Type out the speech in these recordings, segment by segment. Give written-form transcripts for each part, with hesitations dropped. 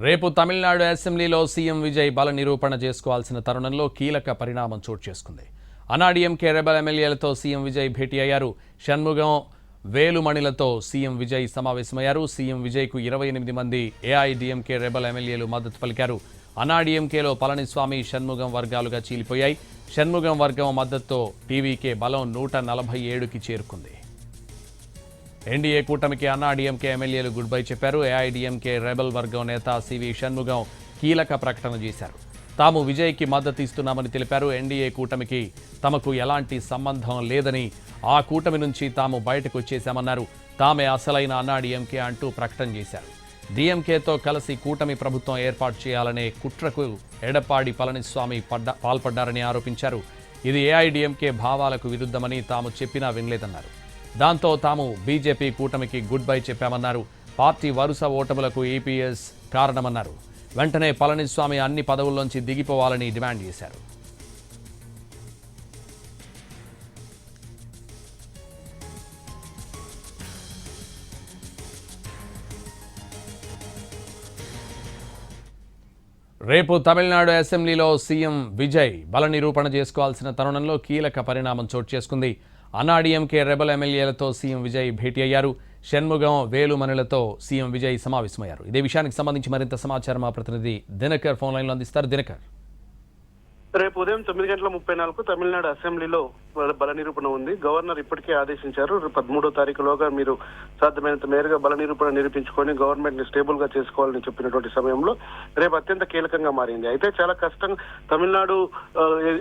రేపు తమిళనాడు అసెంబ్లీలో సీఎం విజయ్ బల నిరూపణ చేసుకోవాల్సిన తరుణంలో కీలక పరిణామం చోటు చేసుకుంది. అన్నాడీఎంకే రెబల్ ఎమ్మెల్యేలతో సీఎం విజయ్ భేటీ అయ్యారు. షణ్ముగం, వేలుమణిలతో సీఎం విజయ్ సమావేశమయ్యారు. సీఎం విజయ్కు 28 మంది ఏఐడీఎంకే రెబల్ ఎమ్మెల్యేలు మద్దతు పలికారు. అన్నాడీఎంకేలో పళనిస్వామి, షణ్ముగం వర్గాలుగా చీలిపోయాయి. షణ్ముగం వర్గం మద్దతుతో టీవీకే బలం 147కి చేరుకుంది. ఎన్డీఏ కూటమికి అన్నాడీఎంకే ఎమ్మెల్యేలు గుడ్ బై చెప్పారు. ఏఐడీఎంకే రెబల్ వర్గం నేత సివి షణ్ముగం కీలక ప్రకటన చేశారు. తాము విజయ్కి మద్దతు ఇస్తున్నామని తెలిపారు. ఎన్డీఏ కూటమికి తమకు ఎలాంటి సంబంధం లేదని, ఆ కూటమి నుంచి తాము బయటకు వచ్చేశామన్నారు. తామే అసలైన అన్నాడీఎంకే అంటూ ప్రకటన చేశారు. డీఎంకేతో కలిసి కూటమి ప్రభుత్వం ఏర్పాటు చేయాలనే కుట్రకు ఎడప్పాడి పళనిస్వామి పాల్పడ్డారని ఆరోపించారు. ఇది ఏఐడీఎంకే భావాలకు విరుద్ధమని తాము చెప్పినా వినలేదన్నారు. దాంతో తాము బీజేపీ కూటమికి గుడ్ బై చెప్పామన్నారు. పార్టీ వరుస ఓటములకు ఈపీఎస్ కారణమన్నారు. వెంటనే పళనిస్వామి అన్ని పదవుల్లోంచి దిగిపోవాలని డిమాండ్ చేశారు. రేపు తమిళనాడు అసెంబ్లీలో సీఎం విజయ్ బల నిరూపణ చేసుకోవాల్సిన తరుణంలో కీలక పరిణామం చోటు చేసుకుంది. అన్నాడీఎంకే రెబల్ ఎమ్మెల్యేలతో సీఎం విజయ్ భేటీ అయ్యారు. షణ్ముగం, వేలుమణులతో సీఎం విజయ్ సమావేశమయ్యారు. ఇదే విషయానికి సంబంధించి మరింత సమాచారం మా ప్రతినిధి దినకర్ ఫోన్ లైన్లో అందిస్తారు. దినకర్, రేపు ఉదయం 9:34 తమిళనాడు అసెంబ్లీలో బల నిరూపణ ఉంది. గవర్నర్ ఇప్పటికే ఆదేశించారు. 13వ తారీఖులోగా మీరు సాధ్యమైనంత మేరగా బల నిరూపణ నిరూపించుకొని గవర్నమెంట్ ని స్టేబుల్ గా చేసుకోవాలని చెప్పినటువంటి సమయంలో రేపు అత్యంత కీలకంగా మారింది. అయితే చాలా కష్టం తమిళనాడు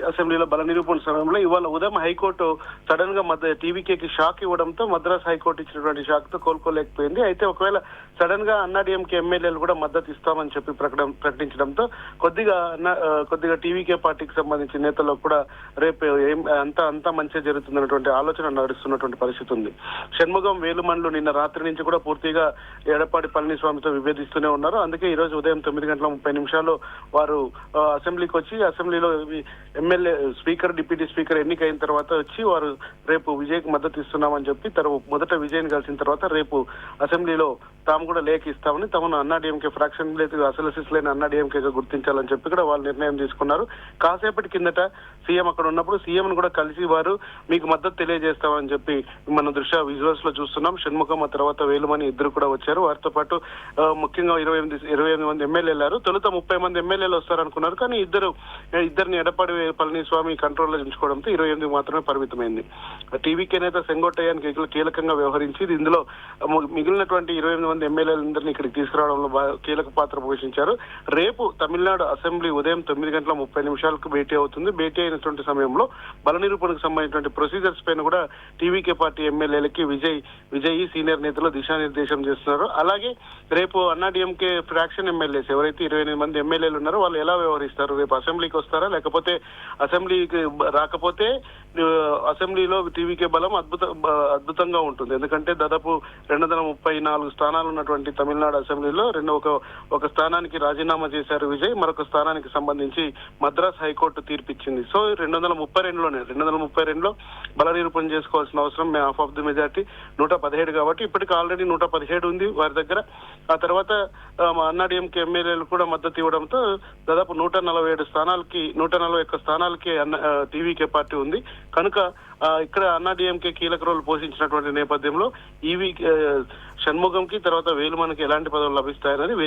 అసెంబ్లీలో బల నిరూపణ సమయంలో ఇవాళ ఉదయం హైకోర్టు సడన్ గా టీవీకేకి షాక్ ఇవ్వడంతో మద్రాస్ హైకోర్టు ఇచ్చినటువంటి షాక్ తో కోలుకోలేకపోయింది. అయితే ఒకవేళ సడన్ గా అన్నాడీఎంకే ఎమ్మెల్యేలు కూడా మద్దతు ఇస్తామని చెప్పి ప్రకటించడంతో కొద్దిగా టీవీకే పార్టీకి సంబంధించిన నేతల్లో కూడా రేపు అంతా మంచిగా జరుగుతుందన్నటువంటి ఆలోచన నడుస్తున్నటువంటి పరిస్థితి ఉంది. షణ్ముగం, వేలుమణులు నిన్న రాత్రి నుంచి కూడా పూర్తిగా ఎడప్పాడి పళనిస్వామితో విభేదిస్తూనే ఉన్నారు. అందుకే ఈ రోజు ఉదయం 9:30 వారు అసెంబ్లీకి వచ్చి అసెంబ్లీలో ఎమ్మెల్యే స్పీకర్, డిప్యూటీ స్పీకర్ ఎన్నికైన తర్వాత వచ్చి వారు రేపు విజయ్కి మద్దతు ఇస్తున్నామని చెప్పి మొదట విజయ్ని కలిసిన తర్వాత రేపు అసెంబ్లీలో తాము కూడా లేఖ ఇస్తామని, తమను అన్నాడీఎంకే ఫ్రాక్షన్ లేదు అసలు సిస్లైన అన్నాడీఎంకేగా గుర్తించాలని చెప్పి కూడా వాళ్ళు నిర్ణయం తీసుకున్నారు. కాసేపటి కిందట సీఎం అక్కడ ఉన్నప్పుడు సీఎం ను కూడా కలిసి వారు మీకు మద్దతు తెలియజేస్తామని చెప్పి మన దృశ్య విజువల్స్ లో చూస్తున్నాం. షణ్ముఖం ఆ తర్వాత వేలుమణి ఇద్దరు కూడా వచ్చారు. వారితో పాటు ముఖ్యంగా 28 మంది ఎమ్మెల్యేలు వెళ్ళారు. తొలుత 30 మంది ఎమ్మెల్యేలు వస్తారనుకున్నారు. కానీ ఇద్దరిని ఎడప్పాడి పళనిస్వామి కంట్రోల్లో ఉంచుకోవడంతో 28 మాత్రమే పరిమితమైంది. టీవీకే నేత సెంగోట్టయ్యానికి కీలకంగా వ్యవహరించి ఇందులో మిగిలినటువంటి 28 మంది ఎమ్మెల్యేలందరినీ ఇక్కడికి తీసుకురావడంలో కీలక పాత్ర పోషించారు. రేపు తమిళనాడు అసెంబ్లీ ఉదయం 9:30 భేటీ అవుతుంది. భేటీ అయినటువంటి సమయంలో బల నిరూపణకు సంబంధించినటువంటి ప్రొసీజర్స్ పైన కూడా టీవీకే పార్టీ ఎమ్మెల్యేలకి విజయ్ సీనియర్ నేతలు దిశానిర్దేశం చేస్తున్నారు. అలాగే రేపు అన్నాడీఎంకే ఫ్రాక్షన్ ఎమ్మెల్యేస్ ఎవరైతే 28 మంది ఎమ్మెల్యేలు ఉన్నారో వాళ్ళు ఎలా వ్యవహరిస్తారు, రేపు అసెంబ్లీకి వస్తారా లేకపోతే అసెంబ్లీకి రాకపోతే అసెంబ్లీలో టీవీకే బలం అద్భుతంగా ఉంటుంది. ఎందుకంటే దాదాపు 234 స్థానాలు ఉన్నటువంటి తమిళనాడు అసెంబ్లీలో ఒక స్థానానికి రాజీనామా చేశారు విజయ్, మరొక స్థానానికి సంబంధించి మద్రాస్ హైకోర్టు తీర్పిచ్చింది. సో 232లో బల నిరూపణ చేసుకోవాల్సిన అవసరం హాఫ్ ఆఫ్ ది మెజార్టీ 117 కాబట్టి ఇప్పటికి ఆల్రెడీ 117 ఉంది వారి దగ్గర. ఆ తర్వాత అన్నాడీఎంకే ఎమ్మెల్యేలు కూడా మద్దతు ఇవ్వడంతో దాదాపు 141 స్థానాలకి టీవీకే పార్టీ ఉంది. కనుక ఇక్కడ అన్నాడీఎంకే కీలక రోల్ పోషించినటువంటి నేపథ్యంలో షణ్ముగంకి తర్వాత వేలుమణికి ఎలాంటి పదవులు లభిస్తాయని